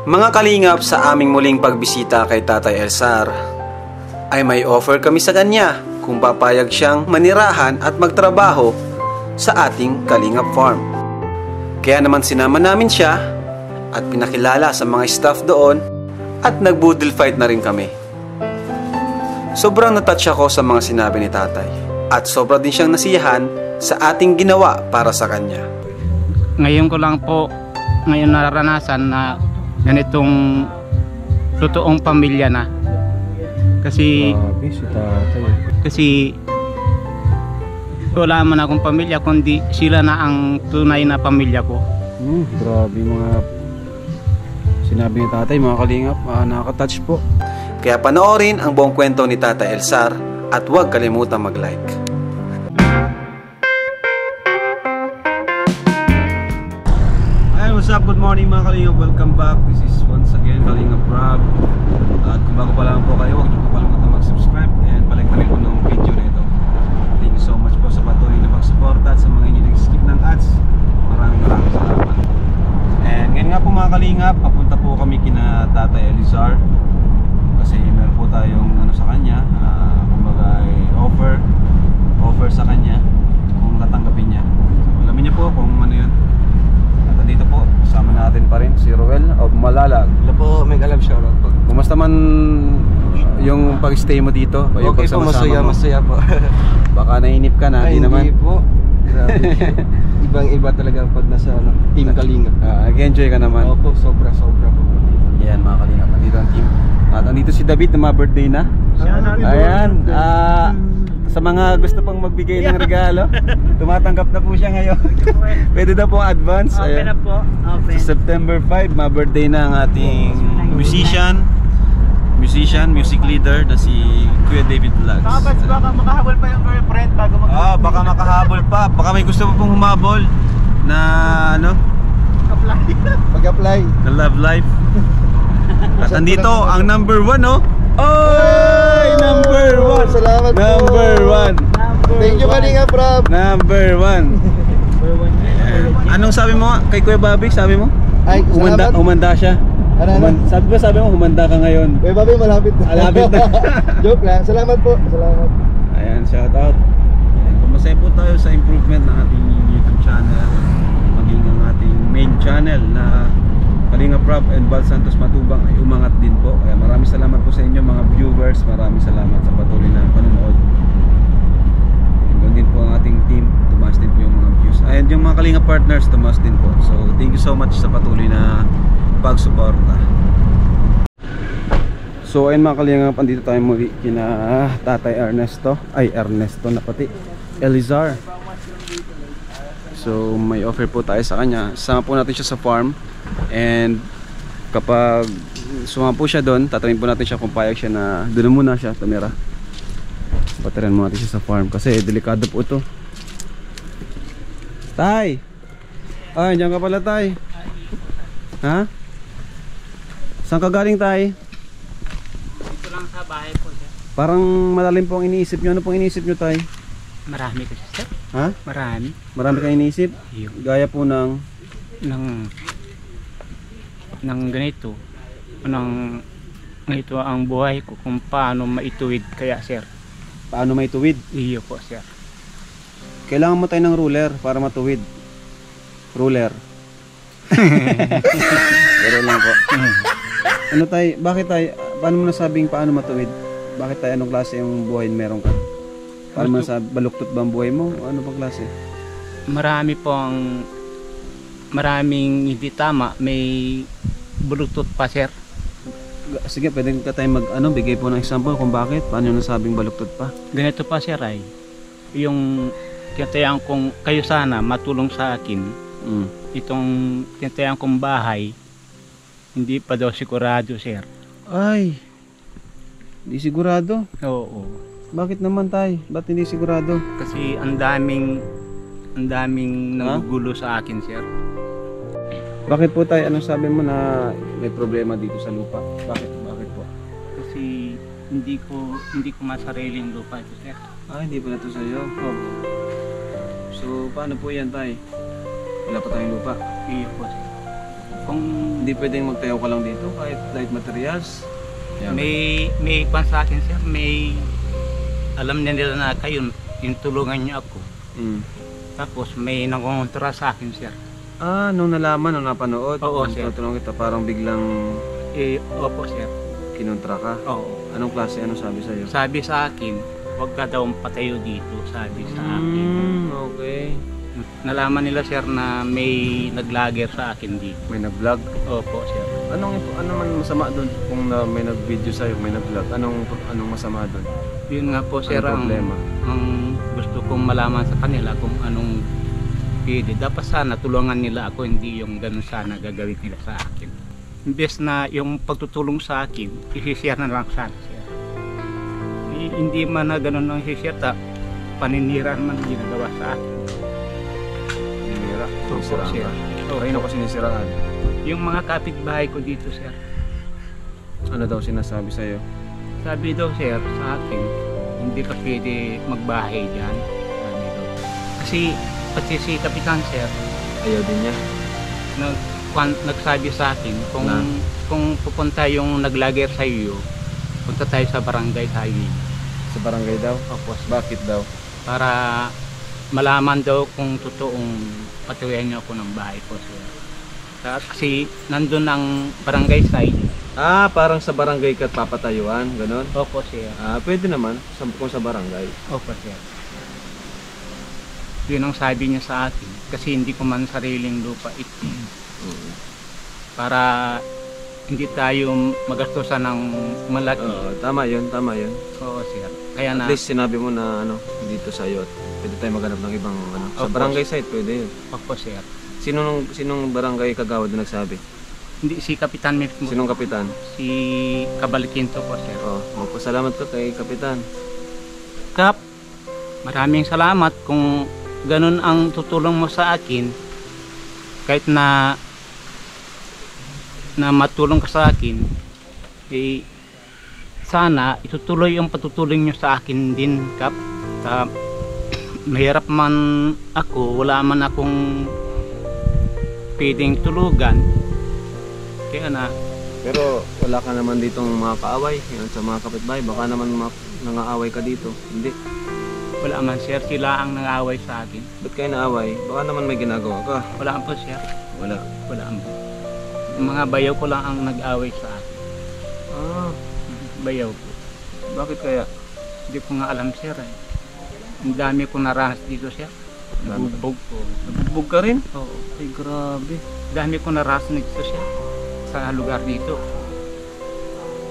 Mga kalingap, sa aming muling pagbisita kay Tatay Elsar ay may offer kami sa kanya kung papayag siyang manirahan at magtrabaho sa ating Kalingap Farm. Kaya naman sinama namin siya at pinakilala sa mga staff doon at nag-boodle fight na rin kami. Sobrang natouch ako sa mga sinabi ni Tatay at sobra din siyang nasiyahan sa ating ginawa para sa kanya. Ngayon ko lang po nararanasan na ganitong totoong pamilya na. Kasi wala man akong pamilya kundi sila na ang tunay na pamilya ko. Grabe mga sinabi ni Tatay, mga kalingap, nakaka-touch po. Kaya panoorin ang buong kwento ni Tatay Elsar at huwag kalimutan mag-like. What's up? Good morning mga kalingap. Welcome back. This is once again Kalingap Rob. At kung bago pa lang po kayo, huwag niyo po kalimutan mag-subscribe and palike na rin po ng video na ito. Thank you so much po sa patuloy na pag-suporta at sa mga hindi nag-skip ng ads. Maraming salamat. And ngayon nga po mga kalingap, papunta po kami kina Tatay Elizar kasi meron po tayong sa kanya, kumbaga offer sa kanya kung tatanggapin niya. So, alamin niya po kung ano yun. Dito po, kasama natin pa rin si Ruel of Malalag. Hello po, may alam shoutout po. Kumusta man yung pag-stay mo dito? Okay po, masaya po. Baka nainip ka na, hindi naman. Hindi po, grabe. Ibang-iba talaga pag nasa team Kalingap. Nag-enjoy ka naman? Opo, sobra po. Yan mga Kalingap, nandito ang team. At nandito si David na birthday na. Ayan, sa mga gusto pang magbigay ng regalo, tumatanggap na po siya ngayon. Pwede na po advance. Okay na po. Okay. Sa September 5, ma-birthday na ang ating music leader na si Kuya David Vlogs. Baka makahabol pa yung girlfriend bago baka makahabol pa. Baka may gusto pa pong humabol na Mag-apply na love life. At andito ang number 1, no? Oy! Number 1! Salamat po! Number 1! Thank you Kalingap Rob! Number 1! Anong sabi mo kay Kuya Bobby? Sabi mo? Ay, salamat! Humanda siya. Sabi mo, humanda ka ngayon. Kuya Bobby, malapit na. Malapit na. Joke lang. Salamat po. Salamat. Ayan, shout out. Pumasaya po tayo sa improvement ng ating YouTube channel, maging ang ating main channel na Kalingap Rob and Val Santos Matubang ay umangat din po. Kaya maraming salamat po sa inyo mga viewers. Maraming salamat sa patuloy na panonood. And doon din po ang ating team. Tumaas din po yung mga views. And yung mga Kalingap partners, tumaas din po. So thank you so much sa patuloy na pagsuporta. So ayun mga Kalingap, andito tayo muli kina Tatay Ernesto. Ay, Ernesto na pati Elizar. So may offer po tayo sa kanya. Sama po natin siya sa farm. And kapag sumama po siya doon, tatanungin po natin siya kung payag siya na doon muna siya tumira. Patarin mo natin siya sa farm kasi delikado po ito. Tay! Ay, diyan ka pala, Tay. Ha? Saan ka galing, Tay? Dito lang sa bahay po siya. Parang malalim po ang iniisip nyo. Ano pong iniisip nyo, Tay? Marami ko siya. Ha? Marami. Marami kang iniisip? Gaya po ng ganito, ganito ang buhay ko kung paano maituwid kaya sir. Paano maituwid? Iyo po sir. Kailangan mo tayo ng ruler para matuwid. Ruler. Pero lang po. Ano tayo, bakit tayo, paano mo nasabing paano matuwid? Bakit tayo, anong klase yung buhay meron ka? Paano mo nasabi, baluktot ba ang buhay mo? Ano bang klase? Maraming hindi tama, may baluktot pa sir. Sige, pwede ka tayo bigay po ng example kung bakit, paano yung nasabing baluktot pa? Ganito pa sir ay, yung tinatayaan kong kayo sana matulong sa akin, itong tinatayaan kong bahay, hindi pa daw sigurado sir. Ay, hindi sigurado? Oo. Bakit naman tayo? Ba't hindi sigurado? Kasi ang daming nagugulo sa akin sir. Bakit po tayo? Anong sabi mo na may problema dito sa lupa? Bakit po? Kasi hindi ko masariling lupa ito sir. Hindi pa na ito sa'yo? Oo. So paano po yan tayo? Wala pa tayong lupa? Iyo po sir. Kung Hindi pwedeng magtayo ka lang dito kahit light materials. Yan. may pan sa akin sir, may alam nila na kayo, yung tulungan niyo ako. Tapos may nangongontra sa akin sir. Nung nalaman, nung napanood, Oo, sir. tutulong kita, parang biglang Opo sir. kinontra ka. Oo. Anong klase, ano sabi sa'yo? Sabi sa akin, huwag ka daw patayo dito, sabi sa akin. Okay. Nalaman nila sir na may naglager sa akin dito. May nag-vlog. Opo sir. Ano man masama doon kung may nag-video sa'yo, may nag-vlog? Anong masama doon? Yun nga po sir Anong problema? ang gusto kong malaman sa kanila kung anong pwede. Dapat sana tulungan nila ako, hindi yung ganun sana gagawin nila sa akin. Imbes na yung pagtutulong sa akin, i-share na lang sana sir. Hindi man na ganun ang i-share, paninira man ginagawa sa akin. Paninira? Opo, Sinisiraan sir. ka? Opo. Kanino ko sinisiraan? Yung mga kapitbahay ko dito sir, Ano daw sinasabi sa'yo? sabi daw sir sa akin, hindi ka pwede magbahay dyan. Sabi daw. Kasi pati si Kapitan sir, Ayaw din niya. nagsabi sa akin kung Na? kung pupunta yung naglager sa iyo, punta tayo sa barangay tayo Sa barangay daw? Opo, Bakit daw? para malaman daw kung totoong patuloyan niyo ako ng bahay ko sir. Kasi nandun ang barangay side. Parang sa barangay ka papatayuan, ganun? Opo sir. Pwede naman kung sa barangay. Opo sir. Yun ang sabi niya sa akin kasi hindi ko man sariling lupa ito. Para hindi tayo magastusan ng malaki. Tama yun. Oo sir. Kaya na At least sinabi mo na dito sa'yo at pwede tayo maghanap ng ibang Sa Opo. barangay site pwede yun. Opo sir. Sinong barangay kagawad na nagsabi? Hindi si Kapitan mismo. Sinong kapitan? Si Kabalikinto po sir. Magpasalamat ka kay kapitan. Kap, maraming salamat kung ganun ang tutulong mo sa akin. Kahit na matulong ka sa akin, sana itutuloy yung patutuloy nyo sa akin din, Kap. Mahirap man ako, wala man akong pwedeng tulugan. Kaya na, Pero wala ka naman ditong mga kaaway yan, sa mga kapitbahay. Baka naman nangaaway ka dito. Hindi. wala man sir, sila ang nangaway sa akin. Ba't kayo naaway? Baka naman may ginagawa ka. Wala po sir, Wala. wala man. Yung mga bayaw ko lang ang nag-away sa akin. Bayaw ko. Bakit kaya? Hindi ko nga alam sir eh. Ang dami ko naranas dito sir. Nabugbog ko. Nabugbog ka rin? Oo. Ay, grabe. Dami ko naranas dito sir. Sa lugar dito.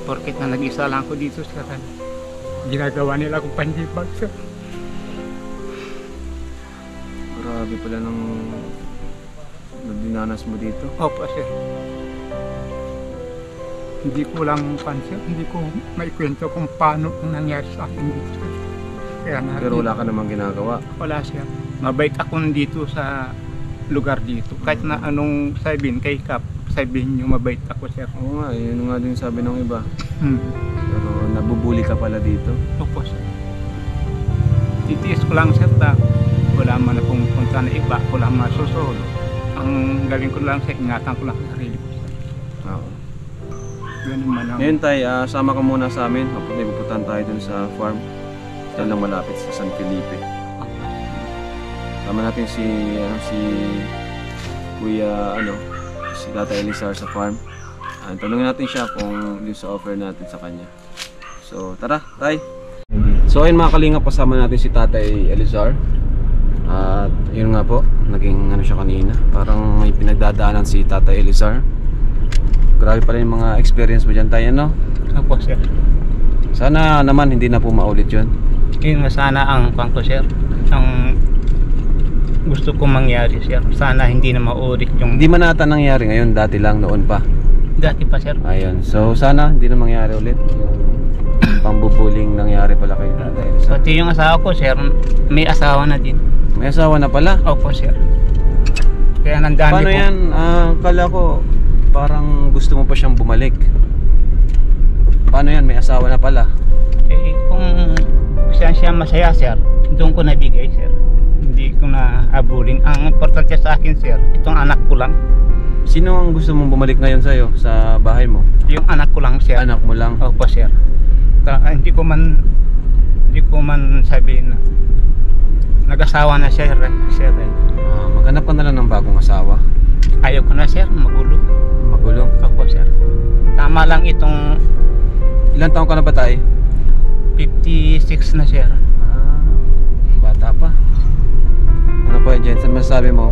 Porket na nag-isa lang ko dito sir. Ginagawa nila akong panjibag sir. Grabe pala nung dinanas mo dito. Opo sir. Hindi ko lang pansin, hindi ko maikwento kung paano ang nangyari sa akin dito sir. Kaya nga, Pero wala ka namang ginagawa. wala sir. Mabait ako dito sa lugar dito. Kahit na anong sabihin kay Kap, sabihin nyo mabait ako sir. Oo nga, yun nga din sabi ng iba. Hmm. Pero nabubuli ka pala dito. Opo sir. Titiis ko lang sir na wala man akong punta na iba, wala man susunod. Ang gawin ko lang sir, ingatan ko lang ang sarili ko sir. Oo. Ganun man ang... Ngayon tay, sama ka muna sa amin. Pupuntahan tayo dun sa farm. Dahil lang malapit sa San Felipe. Sama natin si Kuya si Tata Elizar sa farm. Tanungin natin siya kung yung sa offer natin sa kanya. So tara, tay. So ayun mga kalingap, kasama natin si Tatay Elizar. At yun nga po, naging siya kanina. Parang may pinagdadaanan si Tatay Elizar. Grabe pala yung mga experience mo dyan tayo, no? Opo sir. Sana naman hindi na po maulit yun. Yun nga sana ang pangko sir. Ang gusto kong mangyari sir. Sana hindi na maulit yung... Hindi man ata nangyari ngayon, dati lang noon pa. Dati pa sir. Ayun, so sana hindi na mangyari ulit. Yung pambubuling nangyari pala kay Tatay Elizar. Pati yung asawa ko sir, may asawa na din. May asawa na pala. Opo sir. Kaya nandami Paano ko. yan? Kala ko parang gusto mo pa siyang bumalik. Paano yan? May asawa na pala. Kung saan siya masaya sir, doon ko nabigay sir. Hindi ko na abulin. Ang importante sa akin sir, itong anak ko lang. Sino ang gusto mong bumalik ngayon sa'yo sa bahay mo? Yung anak ko lang, sir. Anak mo lang. Opo, sir. Hindi ko man sabihin na nag-asawa na siya, sir. Maghanap ka na lang ng bagong asawa. Ayaw ko na, sir, magulo. Magulo. Opo, sir. Tama lang itong Ilan taon ka na ba, tay? 56 na, sir. Bata pa. Ano pa, Jensen, masasabi mo?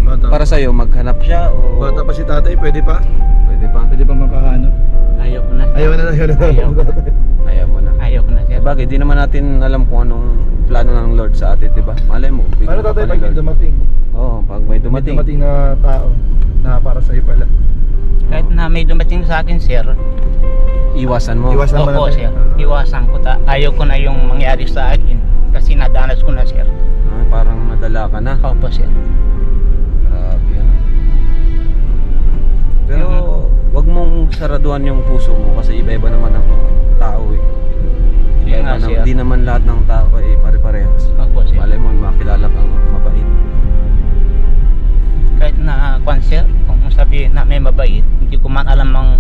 Bata. Para sa'yo, maghanap siya o... Bata pa si tatay, pwede pa? Pwede pa. Pwede pa makahanap. Ayaw ko na. Ayaw na. Ayaw mo na. Ayaw ko na, sir. Bagay, di naman natin alam kung anong plano ng Lord sa atin, diba? Malay mo. Paano tatay pag may dumating? Oo, pag may dumating. May dumating na tao na para sa'yo pala. Kahit na may dumating sa akin, sir. Iwasan mo. Iwasan mo Opo, na, sir. Iwasan ko. Ayaw ko na yung mangyari sa akin. Kasi nadanas ko na, sir. Parang nadala ka na. Opo, sir. Grabe ano. Pero wag mong saraduan yung puso mo kasi iba-iba naman ang tao eh. Yun nga, sir. Di naman lahat ng tao ay pare-parehas. Opo, sir. Malay mo makilala kang mabait. Kahit na, sir, kung sabihin na may mabait, hindi ko man alam ang...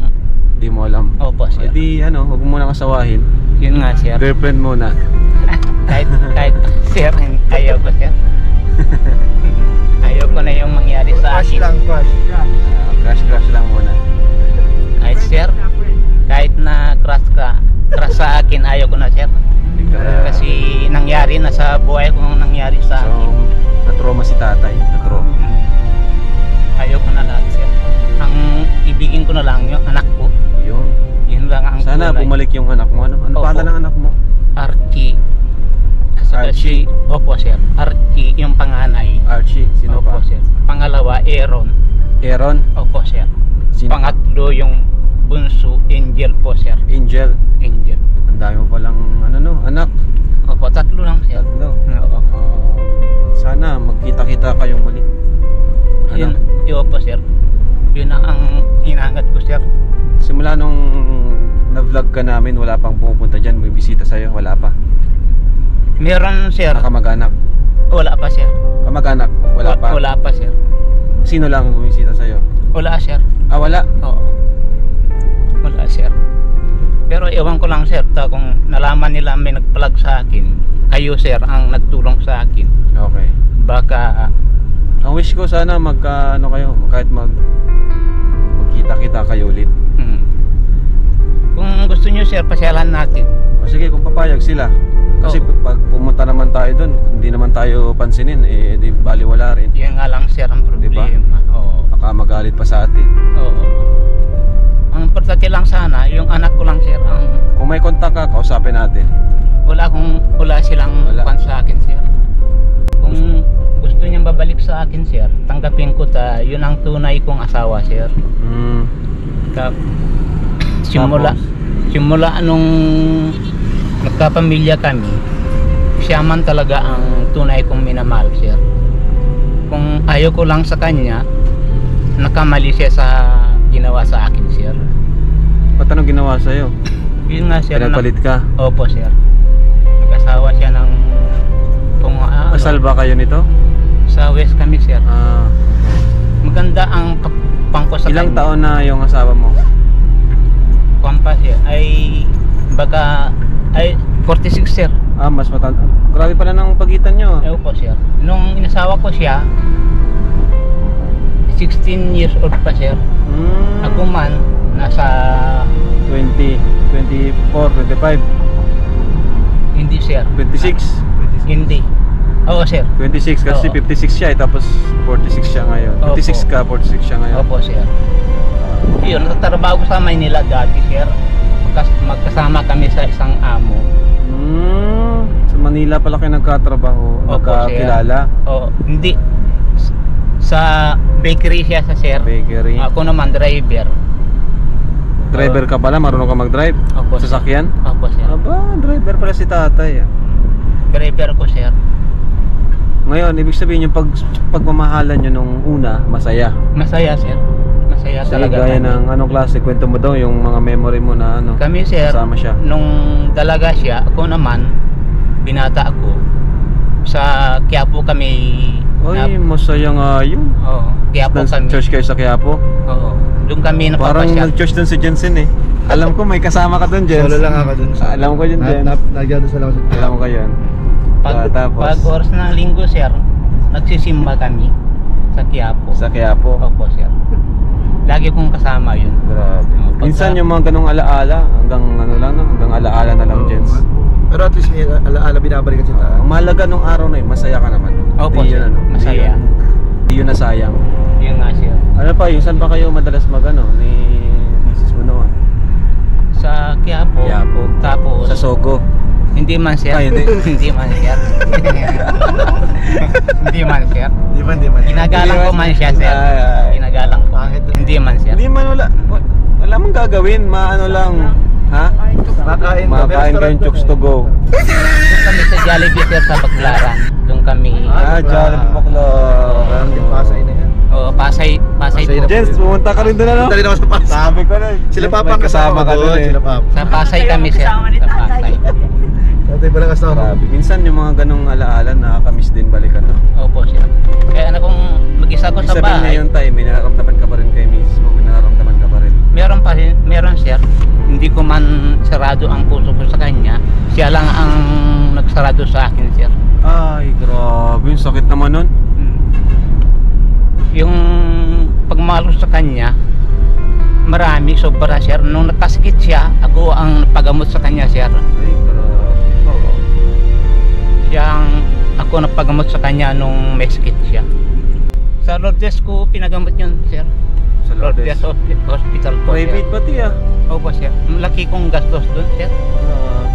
Di mo alam. Opo, sir. Eh di wag mo nang asawahin. Yun nga, sir. Girlfriend muna. kahit, sir, ayaw ko, sir. Ayaw ko na yung mangyari sa Crush akin. lang, crush. Crush lang muna. Kahit, sir, kahit na crush sa akin, ayaw ko na, sir. Kasi nangyari na sa buhay ko nangyari sa So, akin. na-trauma si tatay. Na-trauma. Ayaw ko na lahat, sir. Ang ibigin ko na lang yung anak ko. Yun lang ang Sana tunay. bumalik yung anak mo. Ano Opo. pangalan ng anak mo? Archie. Archie. Opo, sir. Archie yung panganay. Archie. Sino Opo, pa? sir. Pangalawa, Aaron. Aaron. Opo, sir. Sino pa? Pangatlo yung bunso, Angel po, sir. Angel. Angel. Ang dami mo palang anak. Opo, tatlo lang, sir. Tatlo. Oo. Sana magkita-kita kayong muli. Yun, opo, sir. Yun ang hinangat ko, sir. Simula nung na-vlog ka namin, wala pang pumupunta dyan, may bisita sa'yo, wala pa. Meron, sir. Kamag-anak. Wala pa, sir. Kamag-anak, wala pa. Wala pa, sir. Sino lang bumisita sa'yo? Wala, sir. Wala. Oo. Wala, sir. Pero ewan ko lang, sir, kung nalaman nila may nag-vlog sa akin, kayo, sir, ang nagtulong sa akin. Okay. Baka, Ang wish ko sana kayo, kahit magkita-kita kayo ulit. kung gusto nyo, sir, pasyalan natin. O sige, kung papayag sila. Kasi Oo. pag pumunta naman tayo doon, hindi naman tayo pansinin, di baliwala rin. Yan nga lang, sir, ang problema. Oo. Baka magalit pa sa atin. Oo. Ang importante lang sana, yung anak ko lang, sir, ang Kung may kontak ka, kausapin natin. wala silang Wala. pan sa akin, sir. Kung gusto niyang babalik sa akin, sir, tanggapin ko yun ang tunay kong asawa, sir. Ka- simula nung nagkapamilya kami, siya man talaga ang tunay kong minamahal, sir. Kung ayaw ko lang sa kanya, nakamali siya sa ginawa sa akin, sir. Ba't anong ginawa sa'yo? Yun nga, sir. Pinagpalit ka? Opo, sir. Nag-asawa siya ng Kasal ba kayo nito? sa West kami, sir. Maganda ang pangko sa Ilang kanya. taon na yung asawa mo? Pampa, sir, ay baka 46, sir. Mas matanda. Grabe pala ng pagitan nyo. Opo, sir. Nung inasawa ko siya, 16 years old pa, sir. Ako man, nasa 20, 24, 25, hindi, sir. 26. Hindi. Oo, sir. 26 kasi Oo. 56 siya tapos 46 siya ngayon. Opo. 56 ka, 46 siya ngayon. Opo, sir. Yun, nagtatrabaho ko sa Maynila dati, sir. Magkasama kami sa isang amo. Sa Manila pala kayo nagkatrabaho, Opo, nagkakilala. Oo, hindi. Sa bakery siya sa sir. Bakery. Ako naman driver. Driver ka pala, marunong ka mag-drive? Opo, sir. Sasakyan? Opo, sir. Aba, driver pala si tatay. Driver ko, sir. Ngayon, ibig sabihin yung pagmamahalan nyo nung una, masaya. Masaya, sir. Masaya Kasi talaga. gaya kami. ng anong klase, kwento mo daw yung mga memory mo na Kami, sir, kasama siya. nung dalaga siya, ako naman, binata ako. Sa Quiapo kami Ay, masaya nga yun. Oo. Quiapo kami. Church kayo sa Quiapo? Oo. Doon kami Parang napapasyal. nag-church doon si Jensen eh. Alam ko may kasama ka doon, Jens. Solo lang ako dun. Alam ko yun, Jens. Nagdadasal ako sa Alam ko yun. Pag oras ng linggo, sir, nagsisimba kami sa Quiapo. Sa Quiapo? Opo, sir. Lagi kong kasama yun. Grabe. Minsan yung mga ganong alaala, hanggang ano lang, no? Hanggang alaala na lang, Jens. Pero at least may alaala binabalikan sa taas. Ang mahalaga nung araw na yun, masaya ka naman. Opo, Di sir. yun, ano? Masaya. Di yun nasayang. Yun nga, sir. Ano pa, yung saan ba kayo madalas magano ni Mrs. mo noon? Sa Quiapo. Quiapo. Tapos, Sa Sogo. hindi man, sir. Ay, hindi. Hindi man, sir. Hindi man, sir. Di ba, di ba? Ginagalang ko man siya, sir. Ay. Ginagalang ko. Hindi man, sir. Hindi man wala mong gagawin, maano lang. Ha? Makain kayong chooks to go. Doon kami sa Jollibee, sir, sa Baclaran. Doon kami. Jollibee Baklo. Pasay na yan. Oo, Pasay Pasay po. na. Jens, pumunta ka rin doon, ano? Dali na ako sa Pasay. Sabi ko na. Sila may papa ang kasama ka doon eh. Sila papa. Sa Pasay kami, sir. Sa Pasay. Tatay pala kasama. Grabe. Minsan yung mga ganong alaala nakakamiss din balikan, no? Opo, sir. Kaya ano kung mag-isa ko sa Sabihin na bahay, yung time, may nararamdaman ka pa rin kay Mrs. mo, may nararamdaman ka pa rin. meron, sir. Hindi ko man sarado ang puso ko sa kanya. Siya lang ang nagsarado sa akin, sir. Ay, grabe. Yung sakit naman nun. Yung pagmalo sa kanya, marami, sobra, sir. Nung nagkasakit siya, ako ang napagamot sa kanya, sir. Ay, grabe. Oo. Siya ako napagamot sa kanya nung may sakit siya. Sa Lourdes ko pinagamot yun, sir. Sa Lourdes Hospital po, Private sir. pati ah. Opo, sir. Malaki kong gastos doon, sir. Grabe.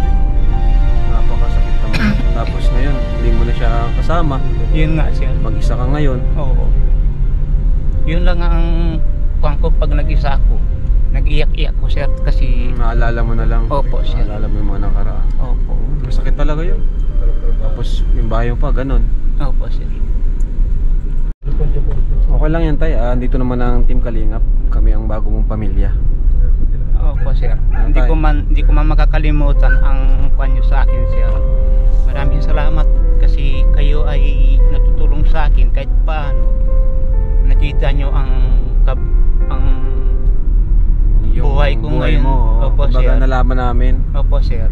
Napakasakit naman. Tapos ngayon, hindi mo na siya kasama. Yun nga, sir. Mag-isa ka ngayon. Oo. Yun lang ang kuwan ko pag nag-isa ako. Nag-iyak-iyak ko, sir, kasi... Maalala mo na lang. Opo, sir. Maalala mo yung mga nakaraan. Opo. Masakit talaga yun. Tapos yung bahay mo pa, ganun. Opo, sir. Okay lang yan, tay. Dito naman ang Team Kalingap. Kami ang bago mong pamilya. Opo, sir. Ano Hindi tayo? ko man makakalimutan ang kuwan niyo sa akin, sir. Maraming salamat kasi kayo ay natutulong sa akin kahit paano. Nakita niyo ang buhay ko ngayon. Mo, Opo, kumbaga sir. nalaman namin. Opo, sir.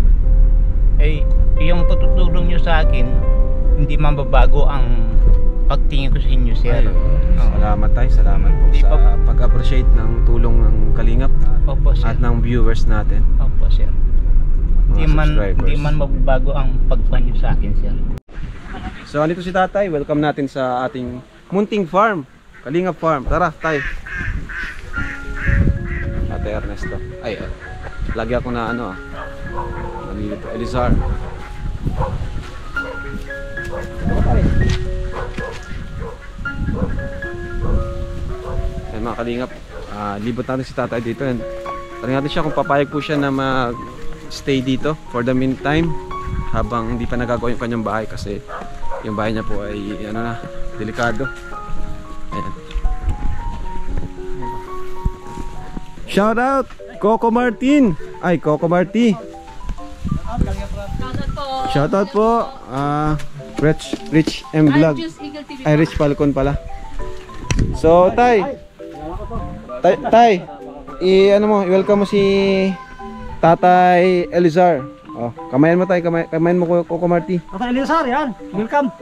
Eh, yung patutulong niyo sa akin, hindi mababago ang pagtingin ko sa inyo, sir. Ay, salamat tayo. Salamat po Di sa pa- pag-appreciate ng tulong ng Kalingap Opo, sir. at ng viewers natin. Opo, sir. Mga subscribers. Hindi man mababago ang pagkuhan niyo sa akin, sir. So, andito si tatay. Welcome natin sa ating munting farm. Kalingap Farm. Tara, tay. Ate Ernesto. Ay, lagi ako na ano nandito. Elizar. Ayan mga Kalingap. Libot natin si tatay dito. And tanong natin siya kung papayag po siya na mag-stay dito for the meantime. Habang hindi pa nagagawa yung kanyang bahay kasi yung bahay niya po ay ano na, delikado. Ayan. Shout out Coco Martin. Ay, Coco Marti. Shout out po. Rich M Vlog. Ay, Rich Falcon pala. So, Tay, ano mo, i-welcome mo si Tatay Elizar. Oh, kamayan mo tayo, kamayan mo Coco Marti. Tatay Elizar, yan. Welcome.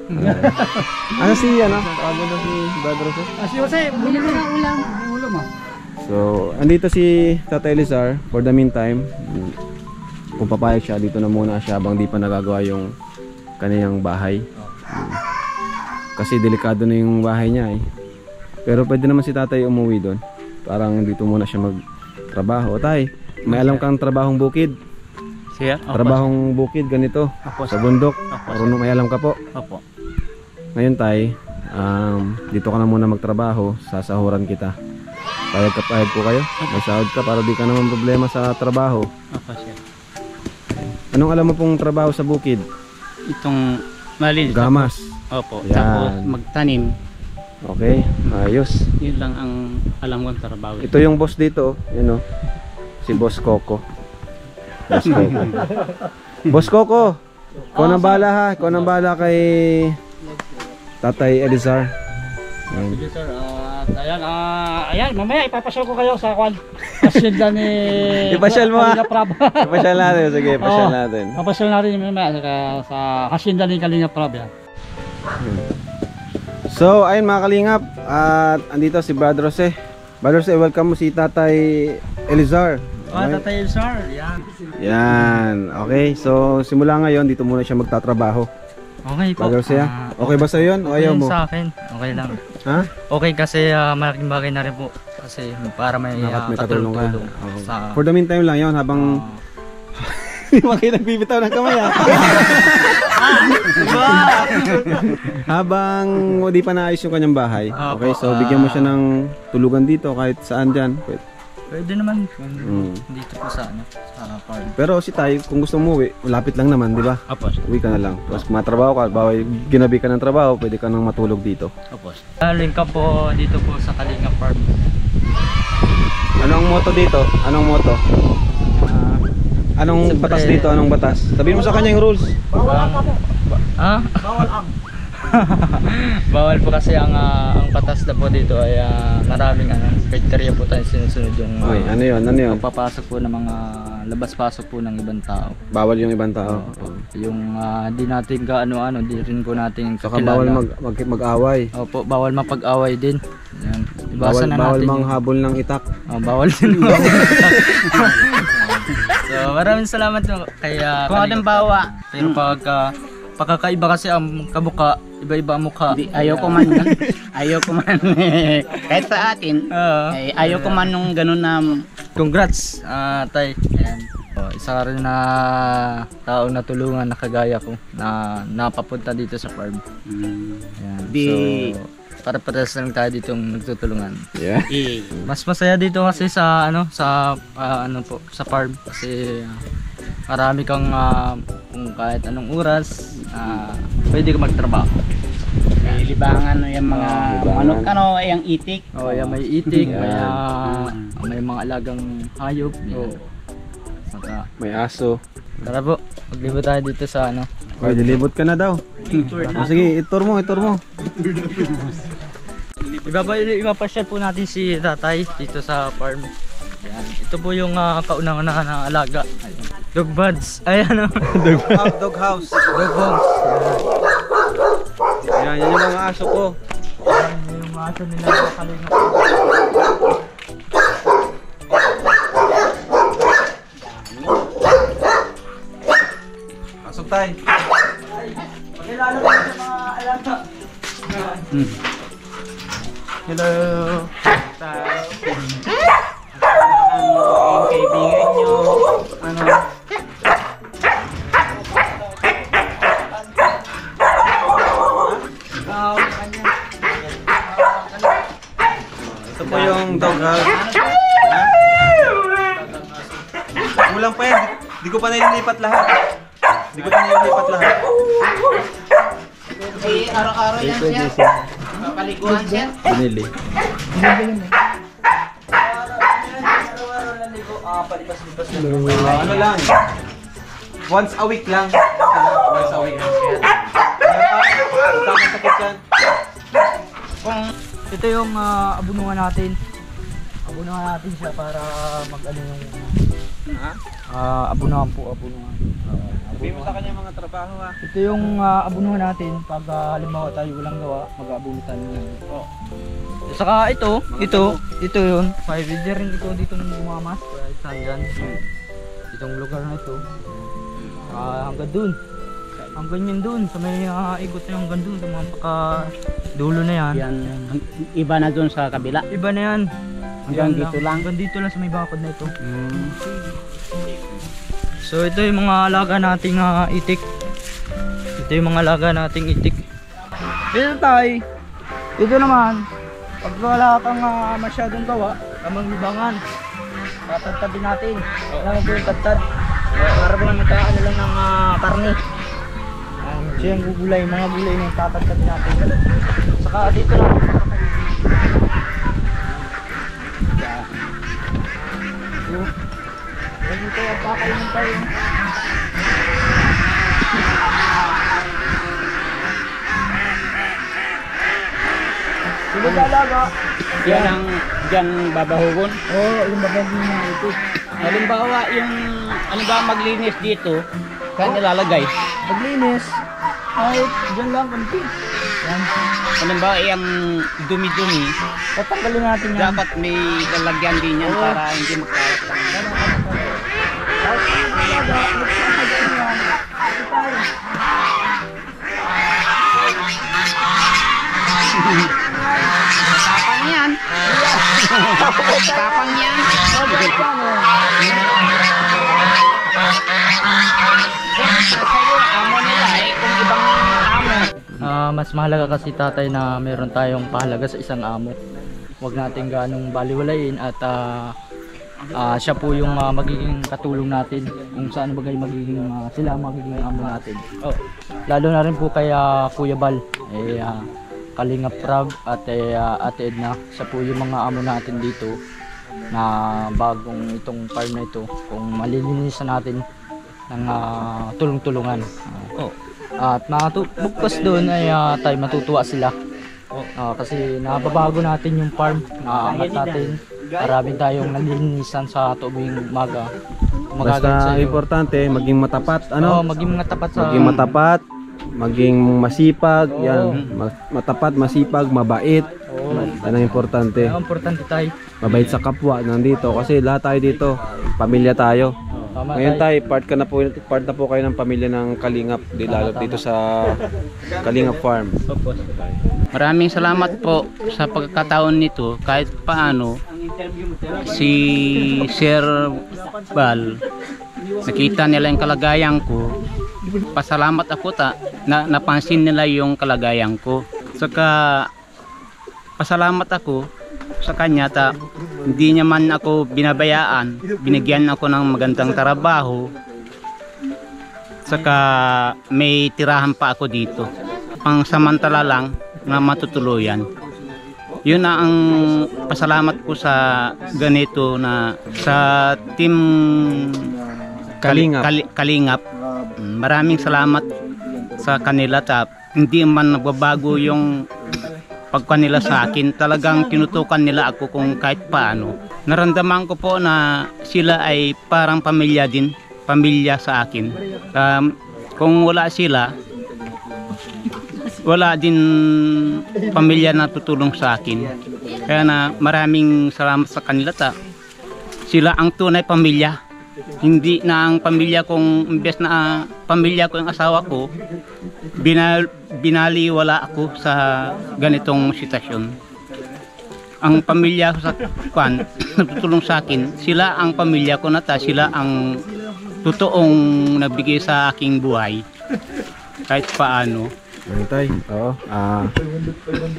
Ano si tawag na si Brother Jose? Si Jose, bumili ng ulam. Ulam ah. So, andito si Tatay Elizar for the meantime. Kung papayag siya, dito na muna siya habang di pa nagagawa yung kaniyang bahay. Kasi delikado na yung bahay niya eh. Pero pwede naman si tatay umuwi doon. Parang dito muna siya magtrabaho. Tay, may alam kang trabahong bukid? Sir? Trabahong bukid ganito, Opo, sa bundok. Opo, Marunong may alam ka po. Opo. Ngayon tay, dito ka na muna magtrabaho, sasahuran kita. Payag po kayo? May sahod ka para di ka naman problema sa trabaho. Opo, sir. Anong alam mo pong trabaho sa bukid? Itong malinis. Gamas. Opo. Yan. Tapos magtanim. Okay, ayos. Yun lang ang alam kong trabaho. Ito yung boss dito, yun o. Si Boss Coco. Boss Coco. Boss Coco, ikaw nang bahala ha. Ikaw nang bahala kay Tatay Elizar. Ayan. Sige sir, ayan, mamaya ipapasyal ko kayo sa kwan. Pasyal ni... Ipasyal mo, Kalinga Prab. Ipasyal natin, sige, ipasyal Oo. natin. Papasyal natin mamaya sa hasyenda ni Kalinga Prab yan. So, ayun mga kalingap, at andito si Brother Jose. Brother Jose, welcome mo si Tatay Elizar. Tatay sir, yan. Yan, okay. So, simula ngayon, dito muna siya magtatrabaho. Okay po. Brother Jose, okay ba sa'yo yun o ayaw mo? Sa akin, okay lang. Ha? Okay kasi malaking bagay na rin po. Kasi para may, Dapat may katulong ka. katulong-tulong Oo. sa... For the meantime lang yun, habang hindi mo kayo nagbibitaw ng kamay ha. Habang di pa naayos yung kanyang bahay. Okay, so bigyan mo siya ng tulugan dito kahit saan dyan. Pwede naman kung Mm. dito po sa farm. Pero si Tay, kung gusto mo umuwi, malapit lang naman, di ba? Opo. Uwi ka na lang. Tapos matrabaho ka, bawal ginabi ka ng trabaho, pwede ka nang matulog dito. Opo. Link up po dito po sa Kalinga Farm. Anong motto dito? Anong motto? Anong batas dito? Anong batas? Sabihin mo sa kanya yung rules. Ha? Bawal ang. Bawal po kasi ang patas na po dito ay maraming criteria po tayo sinusunod yung Okay, ano yun? Ano yun? papasok po ng mga labas-pasok po ng ibang tao. Bawal yung ibang tao. Yung di natin kaano-ano, di rin po natin Saka kakilala. bawal mag-away. Opo, bawal mapag-away din. Yan. Ibasan na Bawal natin manghabol ng itak. bawal din. So, maraming salamat po kay Kung halimbawa, pero pagkakaiba kasi ang kabuka, iba-iba ang mukha. ayaw ko man, kahit sa atin, ay ayaw ko man nung ganun na, Congrats, Tay. Ayan. Isa ka rin na taong natulungan na kagaya ko na napapunta dito sa farm. Ayan. Di- So, para-pares lang tayo dito nagtutulungan. Yeah. Mas masaya dito kasi sa sa farm kasi marami kang kung kahit anong oras pwede ka magtrabaho. may libangan yung mga manok yung itik. Yan may itik, Yan. may mga alagang hayop. Yan. Saka, May aso. tara po, maglibot tayo dito sa Okay, dilibot ka na daw. Sige, itur mo. Ipapasyal po natin si Tatay dito sa farm. Yan. Ito po yung kaunang na alaga. Dog buds. Ayan o. Dog house. Dog house. Yan yung mga aso ko. Yan yung mga aso nila na Kalinga. Pasok tayo. Pakilala tayo sa mga alaga. Hello. Ang kaibigan nyo, Ito po yung dog house. Kulang pa yan. Di ko pa nililipat lahat. araw-araw yan siya. Papaliguan siya. Binili. Ano lang? Once a week lang. Tama sakit yan. Ito yung abunungan natin. Abunungan natin siya para mag-ano yung abunungan po. Sabihin mo sa kanya mga trabaho ha. Ito yung abunungan natin pag halimbawa tayo walang gawa, mag-abunutan yun. Saka ito yun. May video rin ito dito bumamas. Saan dyan? Itong lugar na ito. Hanggang dun. Hanggang yun dun. Sa may ikot na yung hanggang dun. Sa mga dulo na yan. Yan, iba na dun sa kabila. Iba na yan. Hanggang dito lang. Hanggang dito lang sa may bakod na ito. So ito yung mga alaga nating itik. Ito yung mga alaga nating itik. Dito tayo. Dito naman. Pag wala kang masyadong gawa, tamang libangan. Tatadtad din natin. Alam mo po yung tadtad. Para ba nagkaano lang ng karne. Siya yung gugulay, mga gulay na yung tatadtad natin. Saka dito lang. Dito yung pakainan tayo. Sino talaga? Yan ang dyan babahugon. Oo, yung babagi na ito. Halimbawa yung ano ba maglinis dito, saan nilalagay? Paglinis, kahit dyan lang konti. Yan. Halimbawa yung dumi-dumi, Tatanggalin natin yan. dapat may lalagyan din yan para hindi magkalat. Tapos yung talaga, magpapagin yan. Ito tayo. Tapang yan. Tapang yan. Sa'yo, amo nila kung ibang amo. Mas mahalaga kasi tatay na meron tayong pahalaga sa isang amo. Huwag natin ganong baliwalain at siya po yung magiging katulong natin kung saan bagay magiging sila ang magiging amo natin. Lalo na rin po kay Kuya Bal, Kalingap Prab at Ate Edna. Siya po yung mga amo natin dito na bagong itong farm na ito kung malilinisan natin ng tulong-tulungan. At bukpas doon ay tayo matutuwa sila. Kasi nababago natin yung farm, naaangat natin. Marami tayong nalilinisan sa tuwing umaga. Basta importante maging matapat, ano? Maging matapat sa Maging matapat, maging masipag, yan. Matapat, masipag, mabait. Yan ang importante. Importante tayo. Mabait sa kapwa nandito kasi lahat tayo dito, pamilya tayo. Tama Ngayon tayo, part na po kayo ng pamilya ng Kalingap, lalo dito sa Kalingap Farm. Maraming salamat po sa pagkakataon nito kahit paano si Sir Bal nakita nila yung kalagayan ko. Pasalamat ako na napansin nila yung kalagayan ko. Saka pasalamat ako sa kanya hindi niya man ako binabayaan, binigyan ako ng magandang trabaho, saka may tirahan pa ako dito pang samantala lang na matutuluyan. Yun na ang pasalamat ko sa ganito na sa team Kalingap. Maraming salamat sa kanila hindi man nagbabago yung pagka sa akin, talagang tinutukan nila ako kung kahit paano. Naramdaman ko po na sila ay parang pamilya din, pamilya sa akin. Kung wala sila, wala din pamilya na tutulong sa akin. Kaya na maraming salamat sa kanila. Sila ang tunay pamilya. Hindi na ang pamilya kong, imbes na pamilya ko yung asawa ko, binaliwala ako sa ganitong sitwasyon. Ang pamilya ko sa nagtutulong sa akin, sila ang pamilya ko sila ang totoong nabigay sa aking buhay kahit paano. Ayun tay, oo.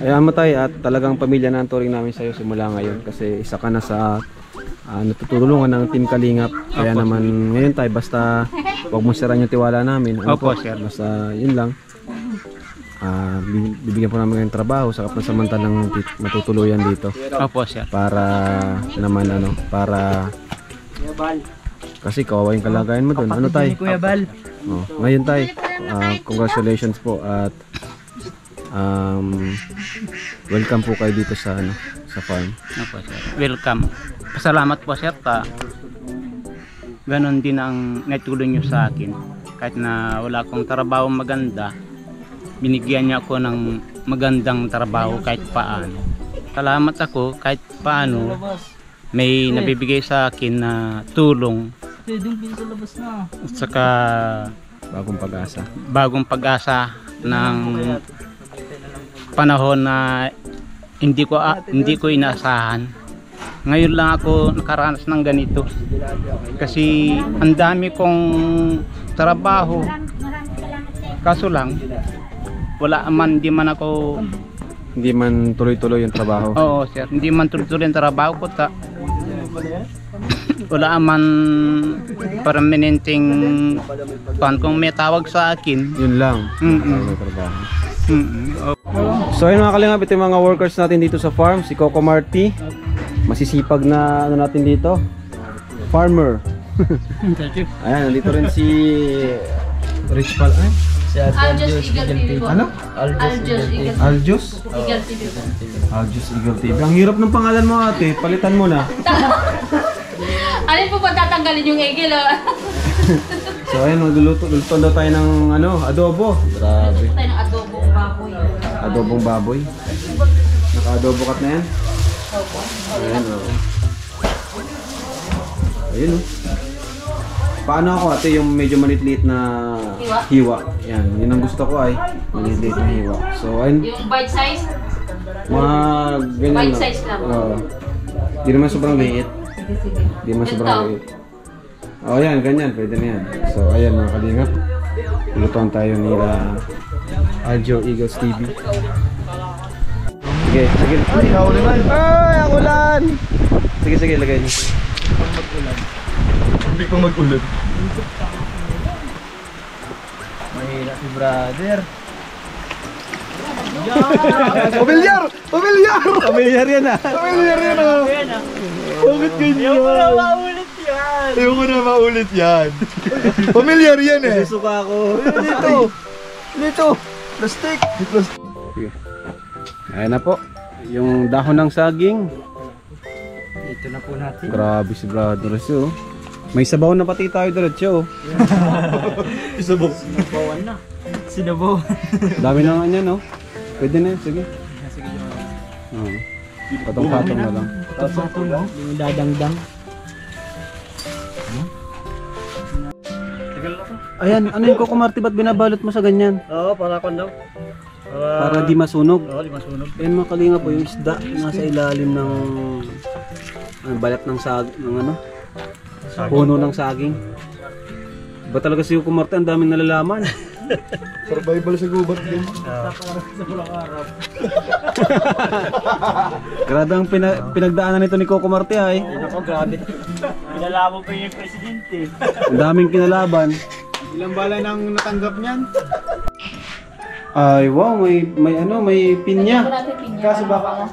Ayan mo tay, at talagang pamilya na ang turing namin sa'yo simula ngayon kasi isa ka na sa natutulungan ng Team Kalingap. Kaya naman ngayon tay, basta huwag mo siraan yung tiwala namin. Opo, sir. Basta yun lang. Bibigyan po namin ng trabaho sa kapansamantalang matutuluyan dito. Opo, sir. Para naman para kasi kawawa yung kalagayan mo doon. Ano tay? Kuya Bal. Ngayon tay, congratulations po at welcome po kayo dito sa sa farm. Opo, sir. Welcome. Pasalamat po, sir. Ganon din ang natulong nyo sa akin. Kahit na wala akong trabaho maganda, binigyan niya ako ng magandang trabaho kahit paano. Salamat ako kahit paano may nabibigay sa akin na tulong. At saka bagong pag-asa ng panahon na hindi ko inaasahan. Ngayon lang ako nakaranas ng ganito kasi ang dami kong trabaho, kaso lang hindi man tuloy-tuloy yung trabaho. Oo, sir, hindi man tuloy-tuloy yung trabaho ko wala man permanenteng kung may tawag sa akin, yun lang. Trabaho. So ayun mga Kalingap, ito yung mga workers natin dito sa farm. Si Coco Marty, masisipag na natin dito, farmer. Ayan, nandito rin si Rich Pal, Si Ate Aljos Eagle TV po. Ano? Aljos Eagle TV. Aljos? Eagle TV po. Aljos Eagle TV. Ang hirap ng pangalan mo ate, palitan mo na. Alin po ba tatanggalin yung eagle? So ayun, magluluto daw tayo ng ano, adobo. Grabe. Tayo ng adobong baboy. Adobong baboy. Naka-adobo kat na yan. Ayan o. Ayun o. Paano ako ate yung medyo manitlit na hiwa? Yan, yun ang gusto ko ay manitlit na hiwa. So ayun, Yung bite size? mga ganyan Bite lang. size lang. Oo. Di naman sobrang liit. Sige, sige. Di naman sobrang Ganito. liit. Oh yan, ganyan, pwede na yan. So ayan mga kalingap. Lutuan tayo nila Aljo Eagles TV. Sige, sige. Ay, ulan. Ay, ang ulan! Sige, sige, lagay niyo. Hindi pang mag-ulan. Mahirap si brother. Pamilyar! Pamilyar! Pamilyar yan ah! Pamilyar yan ah! Bakit ganyan? Maulit yan. Ayoko na maulit yan. Pamilyar yan eh. Susuka ako. Dito! Dito! Plastic! Sige. Ayan na po. Yung dahon ng saging. Dito na po natin. Grabe si brother oh. May sabaw na pati tayo diretso oh. Sinabawan na. Sinabawan. Dami na nga niyan oh. Pwede na yun, sige. Oo. Patong-patong na lang. Patong no? Yung dadangdang. Ayan, ano yung kukumarte, ba't binabalot mo sa ganyan? Oo, para kon daw. Para di masunog. Oo, di masunog. Ayan mga kalinga po, yung isda nasa ilalim ng balat ng ng ano? Puno ng saging. Ba talaga si kukumarte, ang daming nalalaman. Survival sa gubat din. Sa pulang araw. Grabe ang pinagdaanan nito ni Coco Marte ay. Ako, grabe. Pinalaban pa yung presidente. Ang daming kinalaban. Ilang bala nang natanggap niyan? Ay wow, may ano, may pinya. Natin pinya. Kaso baka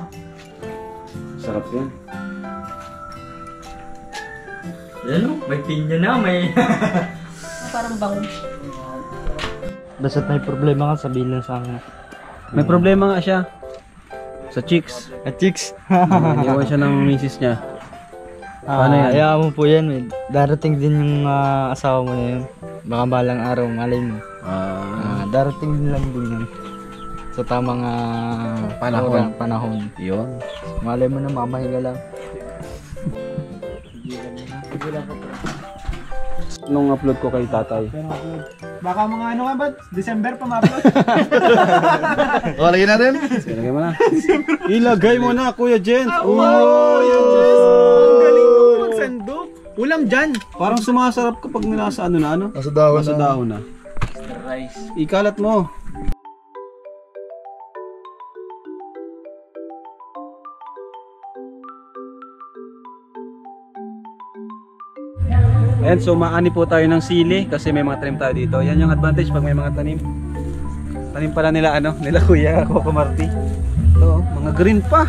Sarap yan. Yan o, may pinya na, may... Parang bango. Basta't may problema ka, sabihin lang sa akin. May problema nga siya. Sa chicks. At chicks. Iniwan siya ng misis niya. Paano yan? Hayaan mo po yan, eh. Darating din yung asawa mo na yun. Baka balang araw, malay mo. Darating din lang din yun. Sa tamang panahon. Yun. Malay mo na, mamahinga lang. Nung upload ko kay tatay. baka mga ano nga ba? December pa ma-upload. O, lagyan natin. Ilagay mo na. Ilagay mo na, Kuya Jens. Wow! Ang galing mo magsandok. Ulam dyan. Parang sumasarap kapag nasa ano na ano? Nasa dahon Nasa dahon na. Rice. Ikalat mo. Ayan, so maani po tayo ng sili kasi may mga tanim tayo dito. Yan yung advantage pag may mga tanim. Tanim pala nila ano, nila Kuya Coco Marti. Ito, mga green pa.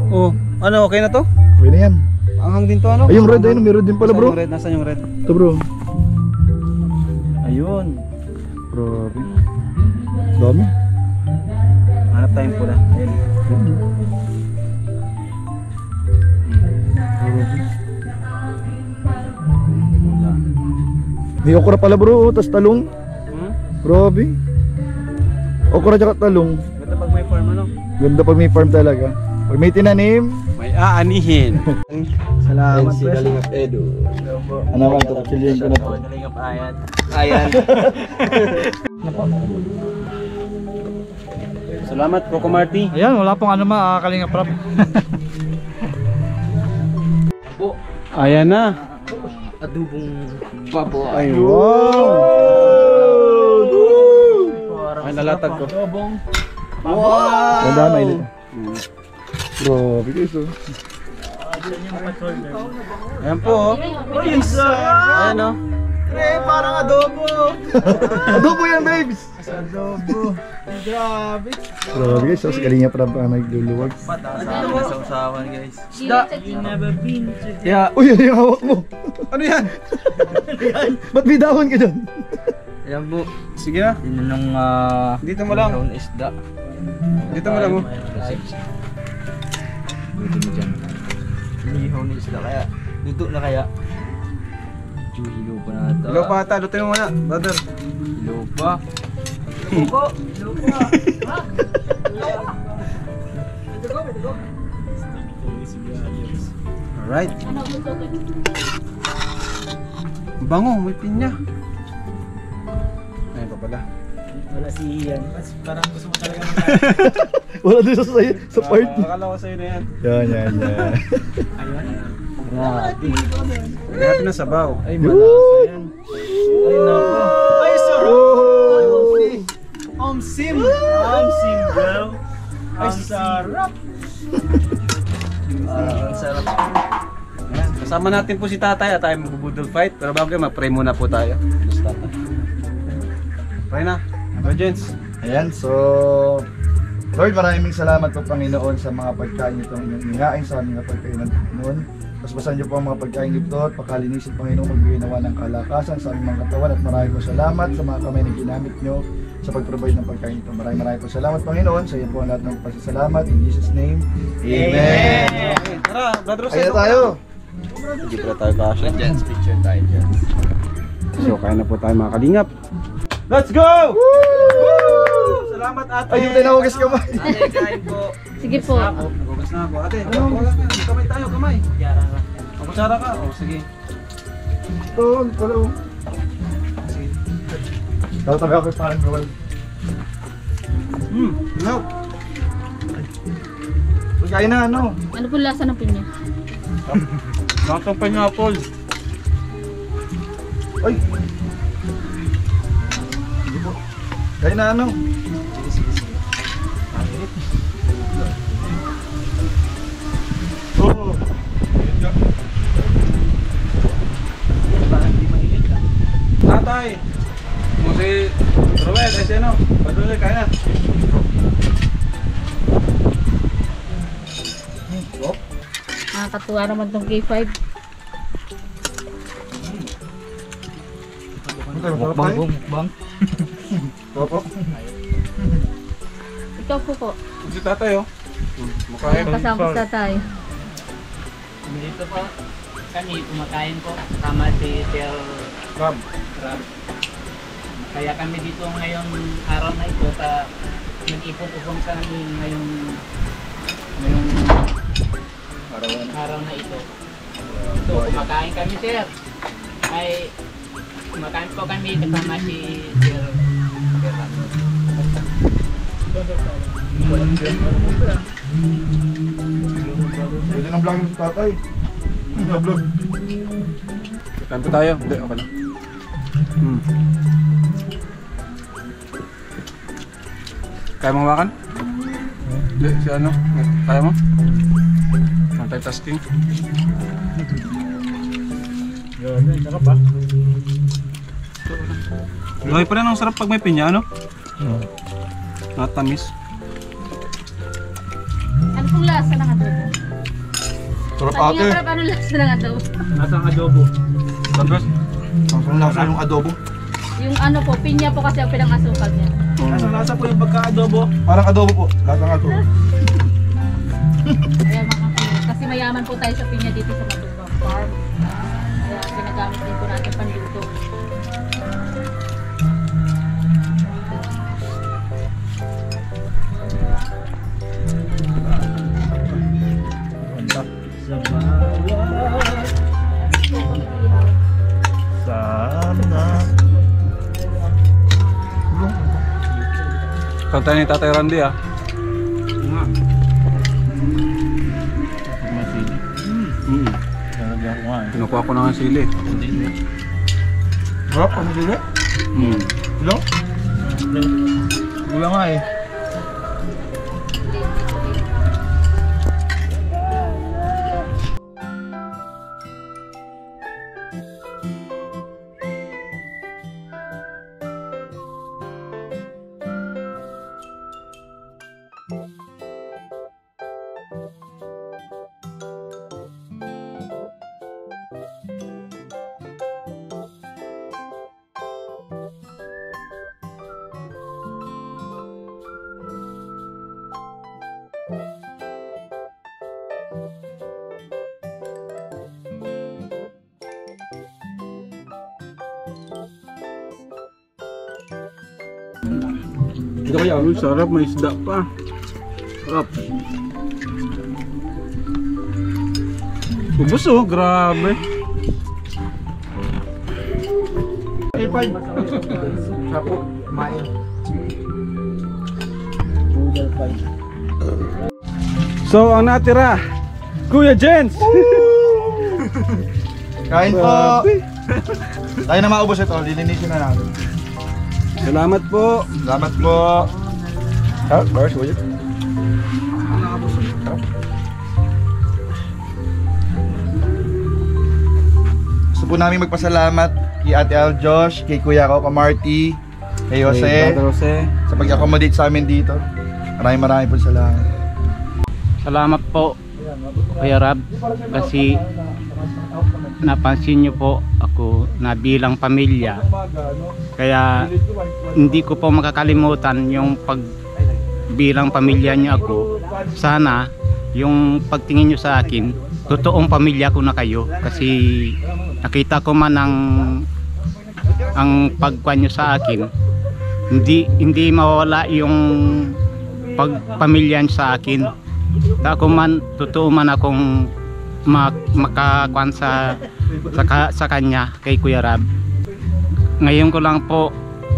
Oh, ano, okay na to? Okay na yan. Anghang din to ano? Ay, yung red, ayun, meron din pala bro. Nasaan yung red? Ito bro. Ayun. Grabe. Dami. Hanap tayong pula. Ayun. Pula. May okra pala bro, tas talong. Hmm? Grabe. Okra tsaka talong. Ganda pag may farm ano? Ganda pag may farm talaga. Pag may tinanim. May aanihin. Salamat si Kalingap Edu. Ano naman ito? Pilihan ko na to. Kalingap Ayan. Ayan. Salamat Coco Marti. Ayan, wala pong ano Kalingap Rob. Ayan na. Adubong Babo. Ay wow. Ay nalatag ko. Wow! Ganda na ilit. Grabe guys oh. Ayan po. Oh, yung sarap. Ayan o. Parang adobo. Adobo yan babes. Adobo. Grabe. Grabe guys, so sa Kalingap Rob ang nagluluwag. Patasama sa usawan guys. Yeah. Uy, ano yung hawak mo? Ano yan? Ba't may dahon ka dyan? Ayan po. Sige na. Yun nung Dito mo lang. mayroon isda. Dito mo lang. Oh. Dito mo dyan. Inihaw na isda kaya. Dito na kaya. Medyo hilo pa na ito. Ilaw pa ata. Lutuin mo muna, brother. Hilo pa. Hilo pa. Hilo pa. Alright. Ano gusto ko? Bango, may pinya. Ayun pa pala. Wala si Ian. Parang gusto mo talaga Wala din sa sa'yo, sa part. Akala ko sa'yo na yan. Yan. Lahat na sabaw. Ay, malasa yan. Ay, naku. Ay, sarap! Oh! Omsim! Omsim, bro! Ang sarap! Ang sarap. Ayan. Kasama natin po si tatay at tayo magbubudol fight. Pero bago yun, mag-pray muna po tayo. Gusto tatay. Pray na. Hello, gents. Ayan, so Lord, maraming salamat po Panginoon sa mga pagkain itong inyong ingain sa aming pagkain ng Panginoon. Paspasan niyo po ang mga pagkain ito at pakalinisin Panginoon, magbigay nawa ng kalakasan sa aming mga katawan at maraming po salamat sa mga kamay na ginamit niyo sa pag-provide ng pagkain ito. Maraming po salamat Panginoon. Sa iyo po ang lahat ng pasasalamat. In Jesus' name, Amen. Tara, brother Jose. Kaya na tayo. Hindi pala tayo kasha. Gents, picture tayo dyan. So, kaya na po tayo mga kalingap. Let's go! Woo! Salamat ate. Ay, yung tayo nahugas kamay. Ate, kain po. Sige po. Hugas na ako. Ate, wala ka. Kamay tayo, kamay. Kutsara ka. O, sige. Ito, wala oh. Tawag ako parang gawal. No. Pagkain na ano? Ano po lasa ng pinya? Lasang pineapple. Ay! Sige po. Kain na ano? Oo. Tatay. Mo si Ruel, ay si ano? Patuloy, kaya na. Nakakatuwa naman tong K5. Mukbang po, mukbang. Opo. Ikaw po. Si tatay oh. Ayan, kasama sa tayo. Dito po, kami kumakain po. Kasama si Sir Crab. Crab. Kaya kami dito ngayong araw na ito nag-ipon-upong kami ngayong araw na ito. So kumakain kami sir. Ay kumakain po kami kasama si Sir Pwede ng vlog ng tatay. Vlog. Kain po tayo. Hindi, okay lang. Kaya mo makan? Hindi, si ano? Kaya mo? Multitasking. Sarap ba? Luhay pa rin ang sarap pag may pinya, ano? Natamis. Ano pong lasa ng adobo? Sarap Sabi ate. nga prab, ano lasa ng adobo? Nasang adobo. Tapos? Ang lasa yung adobo. Yung ano po, pinya po kasi ang pinang-asukal niya. Nasang lasa po yung pagka-adobo. Parang adobo po. Lasa ng adobo. Ayan mga kapatid. Kasi mayaman po tayo sa pinya dito sa Matubang Farm. Kaya ginagamit din po natin panluto. Kanta ni Tatay Randy ah. Kinukuha ko na ng sili. Sarap, ano sila? Hello? Wala nga eh. Ito kaya, ang sarap, may isda pa. Sarap. Ubus oh, grabe. Sapo, kumain. So, ang natira, Kuya Jens! Kain po! Tayo na maubos ito, lilinisin na natin. Salamat po. Salamat po! Bars, will you? Gusto po namin magpasalamat kay Ate Al Josh, kay Kuya Coco Marty, kay Jose, Jose. sa pag-accommodate sa amin dito. Maraming po salamat. Salamat po, Kuya Rab, kasi napansin niyo po ako na bilang pamilya. Kaya hindi ko po makakalimutan yung bilang pamilya niyo ako. Sana yung pagtingin niyo sa akin, totoong pamilya ko na kayo. Kasi nakita ko man ang pagkuhan niyo sa akin, hindi mawala yung pagpamilya niyo sa akin. Ako man, totoo man akong makakuan sa kanya, kay Kuya Rab. Ngayon ko lang po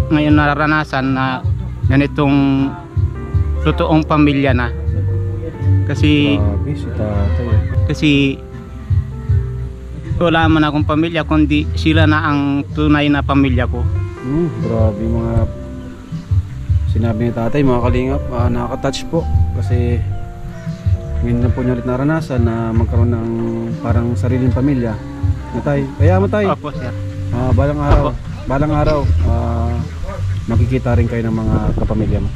nararanasan na ganitong totoong pamilya na. Kasi wala man akong pamilya, kundi sila na ang tunay na pamilya ko. Grabe mga sinabi ni tatay, mga kalingap. Nakaka-touch po kasi ngayon na po niya ulit naranasan na magkaroon ng parang sariling pamilya. Matay, kaya matay. Opo, sir. Balang araw, makikita rin kayo ng mga kapamilya mo.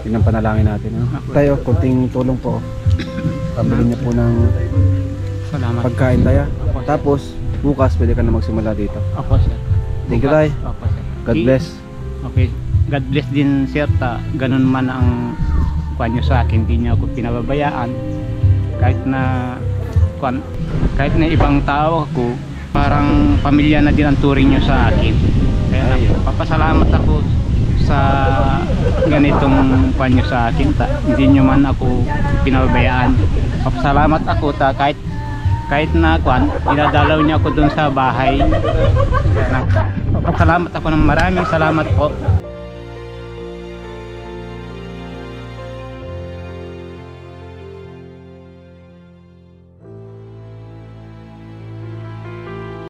Yun ang panalangin natin. Tayo, konting tulong po. Pabili niyo po ng Salamat. pagkain tayo. Tapos, bukas pwede ka na magsimula dito. Opo, sir. Thank you, tay. Opo, sir. God bless. Okay. God bless din, sir. Ganun man ang kuan nyo sa akin, hindi niyo ako pinababayaan. Kahit na ibang tao ako, parang pamilya na din ang turing nyo sa akin. Kaya papasalamat ako sa ganitong kuan nyo sa akin. Hindi nyo man ako pinababayaan. Papasalamat ako kahit na kuan, dinadalaw niyo ako dun sa bahay. Papasalamat ako ng maraming salamat po.